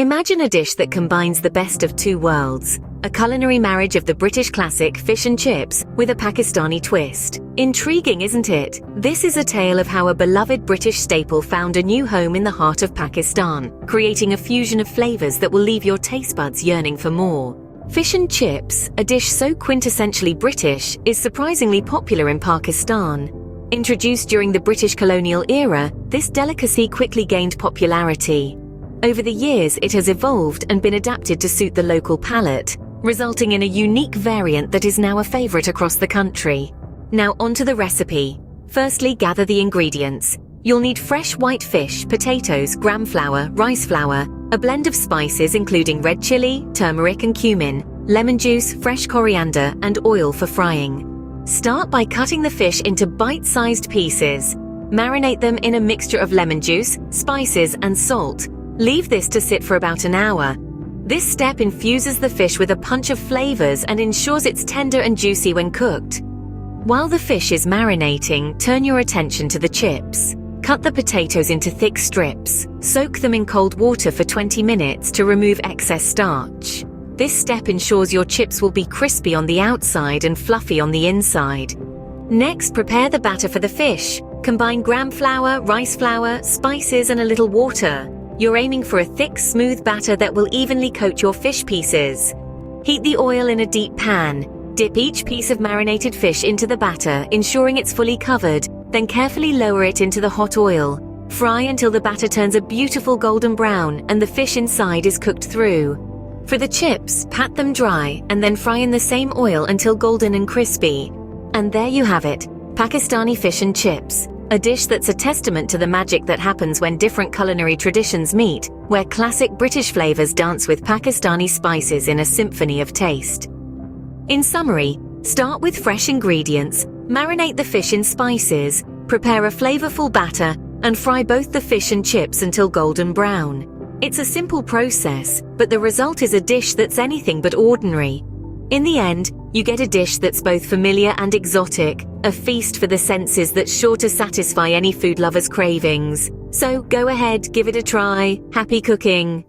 Imagine a dish that combines the best of two worlds, a culinary marriage of the British classic fish and chips with a Pakistani twist. Intriguing, isn't it? This is a tale of how a beloved British staple found a new home in the heart of Pakistan, creating a fusion of flavors that will leave your taste buds yearning for more. Fish and chips, a dish so quintessentially British, is surprisingly popular in Pakistan. Introduced during the British colonial era, this delicacy quickly gained popularity. Over the years, it has evolved and been adapted to suit the local palate, resulting in a unique variant that is now a favorite across the country. Now onto the recipe. Firstly, gather the ingredients. You'll need fresh white fish, potatoes, gram flour, rice flour, a blend of spices including red chili, turmeric and cumin, lemon juice, fresh coriander, and oil for frying. Start by cutting the fish into bite-sized pieces. Marinate them in a mixture of lemon juice, spices, and salt. Leave this to sit for about an hour. This step infuses the fish with a punch of flavors and ensures it's tender and juicy when cooked. While the fish is marinating, turn your attention to the chips. Cut the potatoes into thick strips. Soak them in cold water for 20 minutes to remove excess starch. This step ensures your chips will be crispy on the outside and fluffy on the inside. Next, prepare the batter for the fish. Combine gram flour, rice flour, spices, and a little water. You're aiming for a thick, smooth batter that will evenly coat your fish pieces. Heat the oil in a deep pan. Dip each piece of marinated fish into the batter, ensuring it's fully covered, then carefully lower it into the hot oil. Fry until the batter turns a beautiful golden brown and the fish inside is cooked through. For the chips, pat them dry and then fry in the same oil until golden and crispy. And there you have it, Pakistani fish and chips. A dish that's a testament to the magic that happens when different culinary traditions meet, where classic British flavors dance with Pakistani spices in a symphony of taste. In summary, start with fresh ingredients, marinate the fish in spices, prepare a flavorful batter, and fry both the fish and chips until golden brown. It's a simple process, but the result is a dish that's anything but ordinary. In the end, you get a dish that's both familiar and exotic, a feast for the senses that's sure to satisfy any food lover's cravings. So go ahead, give it a try. Happy cooking!